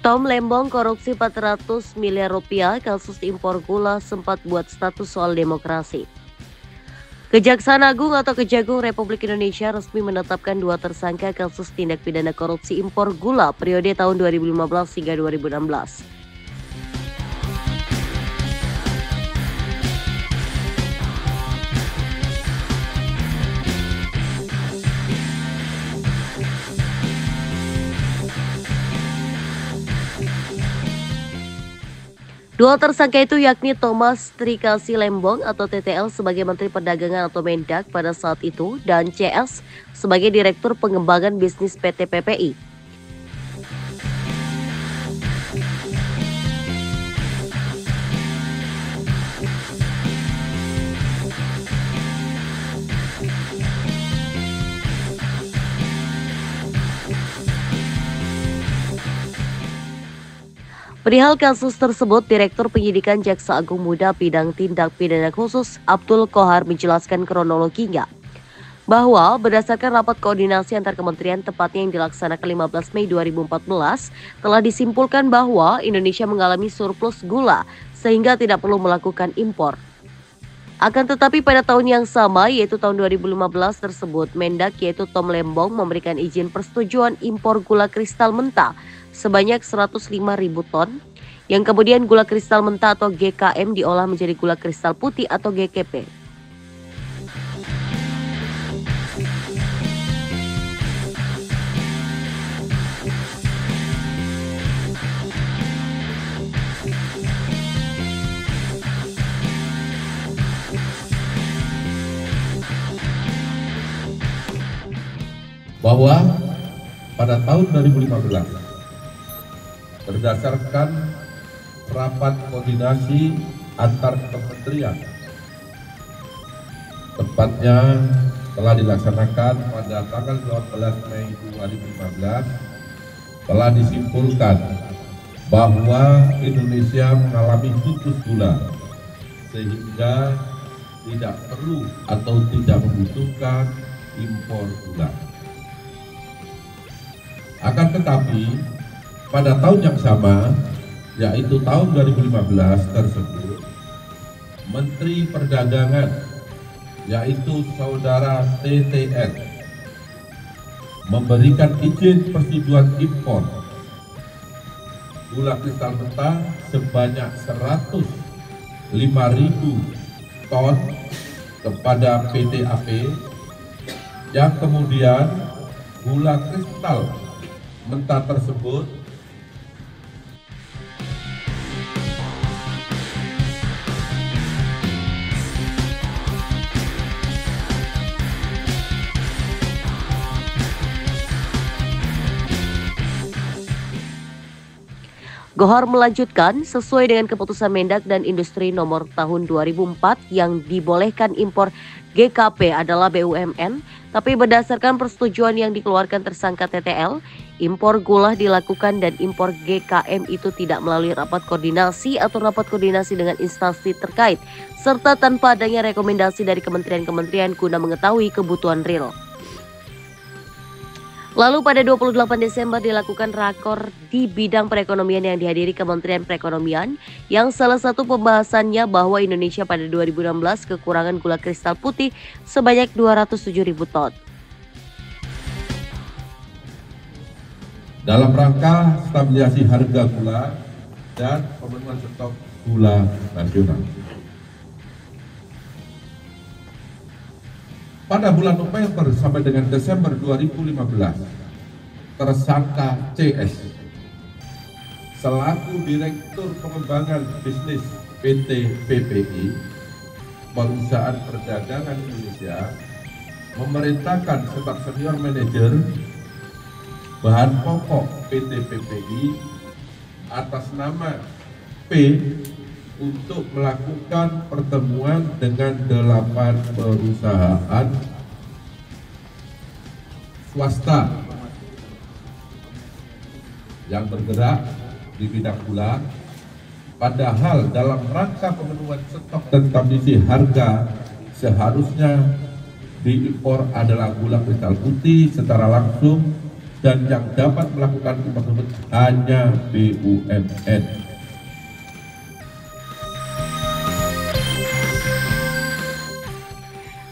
Tom Lembong korupsi 400 miliar rupiah, kasus impor gula sempat buat status soal demokrasi. Kejaksaan Agung atau Kejagung Republik Indonesia resmi menetapkan 2 tersangka kasus tindak pidana korupsi impor gula periode tahun 2015 hingga 2016. Dua tersangka itu yakni Thomas Trikasi Lembong atau TTL sebagai Menteri Perdagangan atau Mendak pada saat itu dan CS sebagai Direktur Pengembangan Bisnis PT PPI. Perihal kasus tersebut, Direktur Penyidikan Jaksa Agung Muda Bidang Tindak Pidana Khusus Abdul Kohar menjelaskan kronologinya bahwa berdasarkan rapat koordinasi antar kementerian tepatnya yang dilaksanakan 15 Mei 2014 telah disimpulkan bahwa Indonesia mengalami surplus gula sehingga tidak perlu melakukan impor. Akan tetapi pada tahun yang sama yaitu tahun 2015 tersebut Mendak yaitu Tom Lembong memberikan izin persetujuan impor gula kristal mentah sebanyak 105.000 ton yang kemudian gula kristal mentah atau GKM diolah menjadi gula kristal putih atau GKP. Bahwa pada tahun 2015 berdasarkan rapat koordinasi antar kementerian tepatnya telah dilaksanakan pada tanggal 12 Mei 2015 telah disimpulkan bahwa Indonesia mengalami surplus gula sehingga tidak perlu atau tidak membutuhkan impor gula. Akan tetapi pada tahun yang sama, yaitu tahun 2015 tersebut, Menteri Perdagangan, yaitu Saudara TTN, memberikan izin persetujuan impor gula kristal mentah sebanyak 105.000 ton kepada PT AP, yang kemudian gula kristal mentah tersebut Kohar melanjutkan, sesuai dengan keputusan Mendak dan Industri nomor tahun 2004 yang dibolehkan impor GKP adalah BUMN, tapi berdasarkan persetujuan yang dikeluarkan tersangka TTL, impor gula dilakukan dan impor GKM itu tidak melalui rapat koordinasi atau rapat koordinasi dengan instansi terkait, serta tanpa adanya rekomendasi dari kementerian-kementerian guna mengetahui kebutuhan real. Lalu pada 28 Desember dilakukan rakor di bidang perekonomian yang dihadiri Kementerian Perekonomian yang salah satu pembahasannya bahwa Indonesia pada 2016 kekurangan gula kristal putih sebanyak 207.000 ton. Dalam rangka stabilisasi harga gula dan pemenuhan stok gula nasional. Pada bulan November sampai dengan Desember 2015, tersangka CS selaku Direktur Pengembangan Bisnis PT PPI, Perusahaan Perdagangan Indonesia, memerintahkan staf senior manajer bahan pokok PT PPI atas nama P untuk melakukan pertemuan dengan 8 perusahaan swasta yang bergerak di bidang gula, padahal dalam rangka pemenuhan stok dan stabilisasi harga seharusnya diimpor adalah gula kristal putih secara langsung dan yang dapat melakukan impor tersebut hanya BUMN.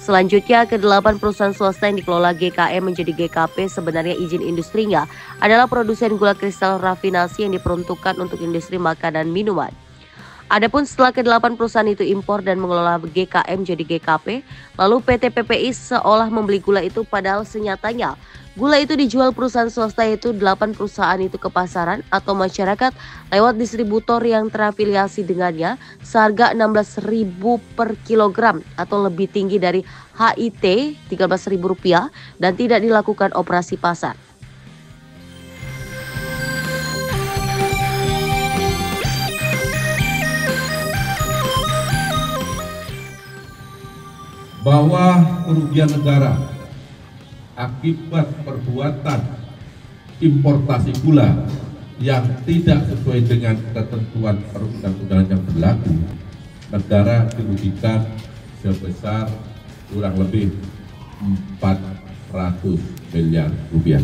Selanjutnya, ke-8 perusahaan swasta yang dikelola GKM menjadi GKP sebenarnya izin industrinya adalah produsen gula kristal rafinasi yang diperuntukkan untuk industri makanan minuman. Adapun setelah ke-8 perusahaan itu impor dan mengelola GKM jadi GKP, lalu PT PPI seolah membeli gula itu padahal senyatanya gula itu dijual perusahaan swasta yaitu 8 perusahaan itu ke pasaran atau masyarakat lewat distributor yang terafiliasi dengannya seharga Rp16.000 per kilogram atau lebih tinggi dari HIT Rp13.000 dan tidak dilakukan operasi pasar. Bahwa kerugian negara akibat perbuatan importasi gula yang tidak sesuai dengan ketentuan perundang-undangan yang berlaku, negara dirugikan sebesar kurang lebih 400 miliar rupiah.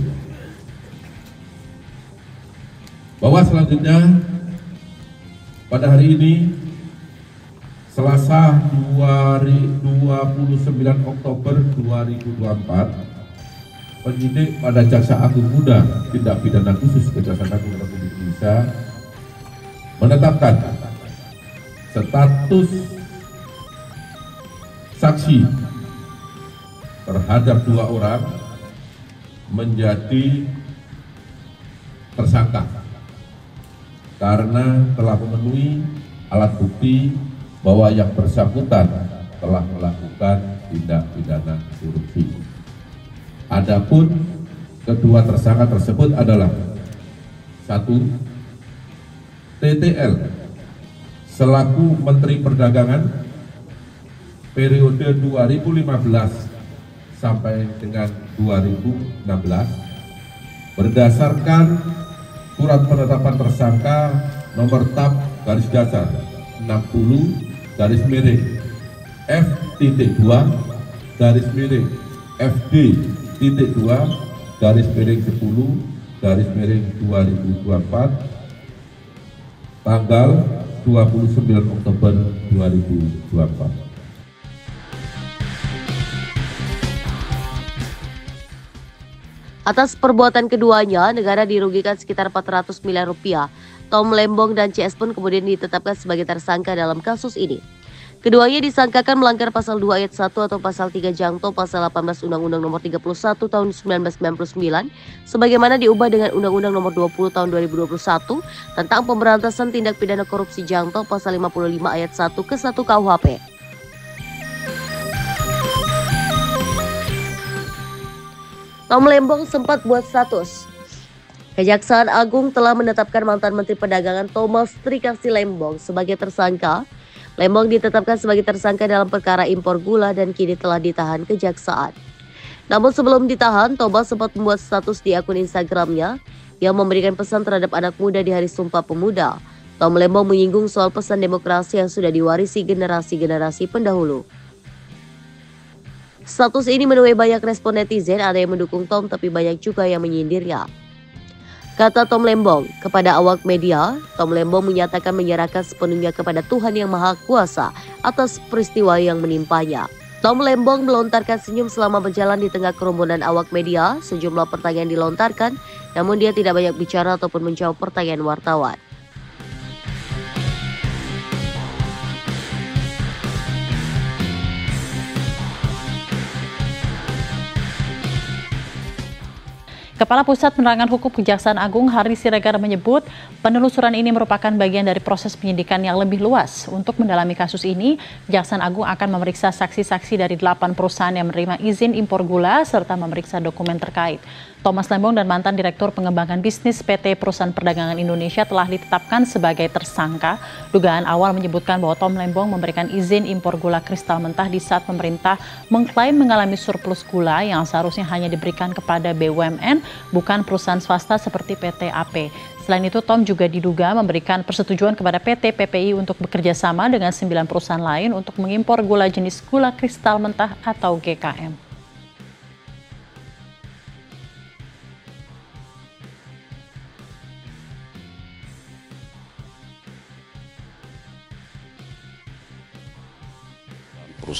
Bahwa selanjutnya pada hari ini Selasa 29 Oktober 2024 penyidik pada Jaksa Agung Muda Tindak Pidana Khusus Kejaksaan Agung Republik Indonesia menetapkan status saksi terhadap 2 orang menjadi tersangka karena telah memenuhi alat bukti bahwa yang bersangkutan telah melakukan tindak pidana korupsi. Adapun kedua tersangka tersebut adalah 1. TTL selaku Menteri Perdagangan periode 2015 sampai dengan 2016 berdasarkan surat penetapan tersangka nomor TAP garis datar 60 garis miring F.2 garis miring FD.2 garis miring 10 garis miring 2024 tanggal 29 Oktober 2024. Atas perbuatan keduanya, negara dirugikan sekitar 400 miliar rupiah. Tom Lembong dan CS pun kemudian ditetapkan sebagai tersangka dalam kasus ini. Keduanya disangkakan melanggar pasal 2 ayat 1 atau pasal 3 jangto pasal 18 Undang-Undang Nomor 31 Tahun 1999 sebagaimana diubah dengan Undang-Undang Nomor 20 Tahun 2021 tentang pemberantasan tindak pidana korupsi jangto pasal 55 ayat 1 ke 1 KUHP. Tom Lembong sempat buat status. Kejaksaan Agung telah menetapkan mantan Menteri Perdagangan Thomas Trikasih Lembong sebagai tersangka. Lembong ditetapkan sebagai tersangka dalam perkara impor gula dan kini telah ditahan Kejaksaan. Namun sebelum ditahan, Thomas sempat membuat status di akun Instagramnya yang memberikan pesan terhadap anak muda di Hari Sumpah Pemuda. Tom Lembong menyinggung soal pesan demokrasi yang sudah diwarisi generasi-generasi pendahulu. Status ini menuai banyak respon netizen, ada yang mendukung Tom tapi banyak juga yang menyindirnya. Kata Tom Lembong kepada awak media, Tom Lembong menyatakan menyerahkan sepenuhnya kepada Tuhan Yang Maha Kuasa atas peristiwa yang menimpanya. Tom Lembong melontarkan senyum selama berjalan di tengah kerumunan awak media. Sejumlah pertanyaan dilontarkan, namun dia tidak banyak bicara ataupun menjawab pertanyaan wartawan. Kepala Pusat Penerangan Hukum Kejaksaan Agung Hari Siregar menyebut penelusuran ini merupakan bagian dari proses penyidikan yang lebih luas. Untuk mendalami kasus ini, Kejaksaan Agung akan memeriksa saksi-saksi dari 8 perusahaan yang menerima izin impor gula serta memeriksa dokumen terkait. Thomas Lembong dan mantan Direktur Pengembangan Bisnis PT Perusahaan Perdagangan Indonesia telah ditetapkan sebagai tersangka. Dugaan awal menyebutkan bahwa Tom Lembong memberikan izin impor gula kristal mentah di saat pemerintah mengklaim mengalami surplus gula yang seharusnya hanya diberikan kepada BUMN, bukan perusahaan swasta seperti PT AP. Selain itu, Tom juga diduga memberikan persetujuan kepada PT PPI untuk bekerja sama dengan 9 perusahaan lain untuk mengimpor gula jenis gula kristal mentah atau GKM.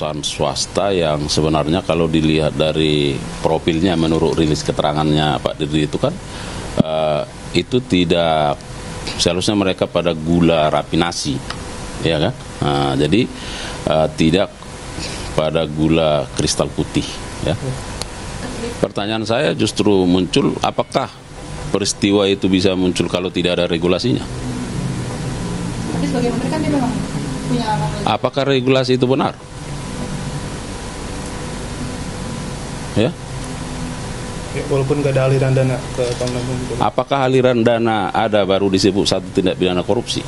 perusahaan swasta yang sebenarnya kalau dilihat dari profilnya menurut rilis keterangannya Pak Dirdi itu kan itu tidak, seharusnya mereka pada gula rafinasi, ya kan? Nah, jadi tidak pada gula kristal putih, ya. Pertanyaan saya justru muncul, apakah peristiwa itu bisa muncul kalau tidak ada regulasinya? Tapi sebagai menteri kan dia memang punya apakah regulasi itu benar? Ya. Walaupun nggak ada aliran dana ke tahun lalu. Apakah aliran dana ada baru disebut satu tindak pidana korupsi?